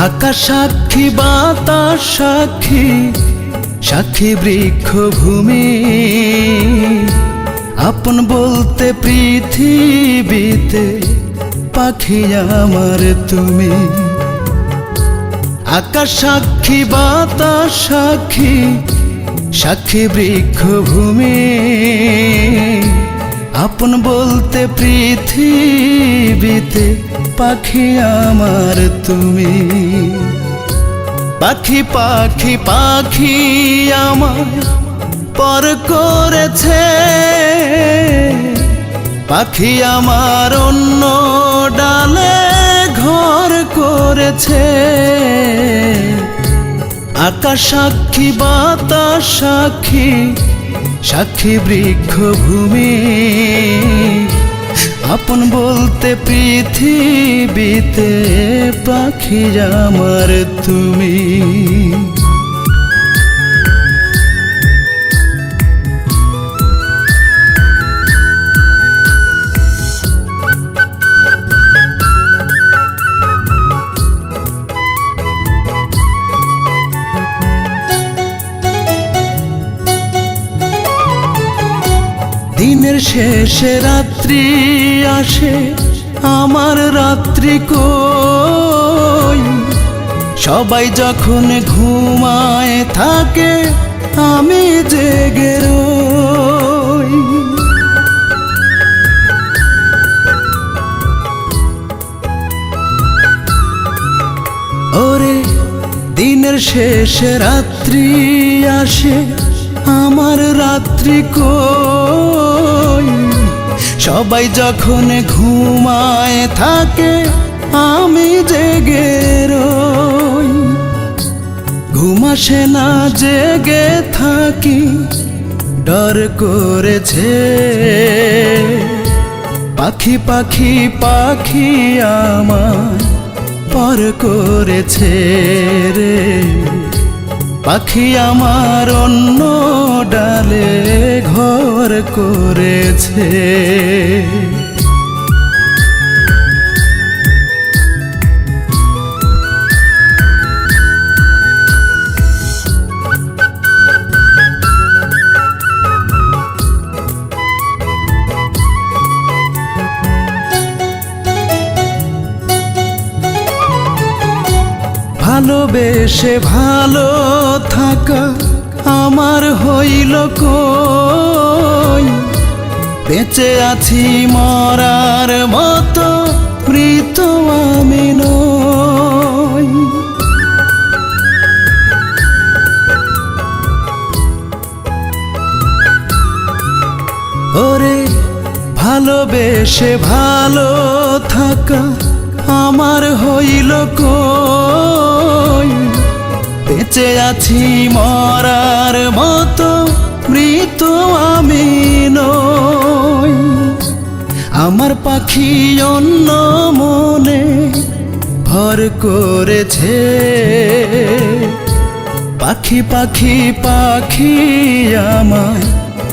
আকাশ সাক্ষী, বাতাস সাক্ষী, সাক্ষী বৃক্ষ ভূমি, আপন বলতে পৃথিবীতে পাখি আমার তুমি। আকাশ সাক্ষী, বাতাস সাক্ষী, সাক্ষী বৃক্ষ ভূমি, আপন বলতে পৃথিবীতে পাখি আমার তুমি। পাখি পাখি পাখি আমার পর করেছে, পাখি আমার অন্য ডালে ঘর করেছে। আকাশ সাক্ষী, বাতাস সাক্ষী, সাক্ষী বৃক্ষ ভূমি, আপন বলতে পৃথিবীতে পাখি আমার তুমি। দিনের শেষে রাত্রি আসে, আমার রাত্রি কই, সবাই যখন ঘুমায় থাকে আমি জেগে রই। ওরে দিনের শেষে রাত্রি আসে, আমার রাত্রি কই, সবাই যখন ঘুমায় থাকে আমি জেগে রই। ঘুম আসে না জেগে থাকি, ডর করেছে পাখি পাখি পাখি আমার পর করেছে রে। পাখি আমার অন্য ডালে ঘর করেছে। ভালোবেসে ভালো থাকা আমার হইল কই, বেঁচে আছি মরার মতো মৃত আমি নই। ওরে ভালোবেসে ভালো থাকা আমার হইল কই, বেঁচে আছি মরার মতো মৃত আমি নই। আমার পাখি অন্য মনে ভর করেছে, পাখি পাখি পাখি আমায়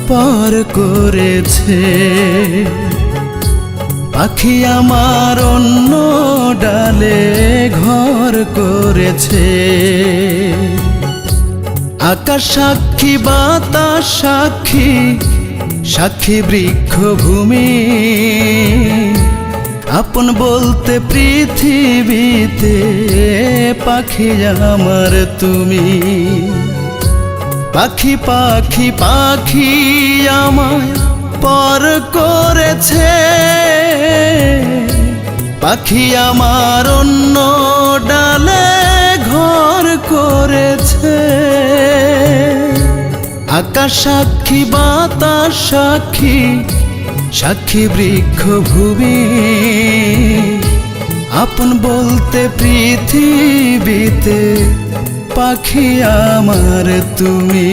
পর করেছে। পাখি আমার অন্য ডালে ঘর করেছে। আকাশ সাক্ষী, বাতাস সাক্ষী, সাক্ষী বৃক্ষ ভূমি, আপন বলতে পৃথিবীতে পাখি আমার তুমি। পাখি পাখি পাখি আমায় পর করেছে, পাখি আমার অন্য ডালে ঘর করেছে। আকাশ সাক্ষী, বাতাস সাক্ষী, সাক্ষী বৃক্ষ ভূমি, আপন বলতে পৃথিবীতে পাখি আমার তুমি।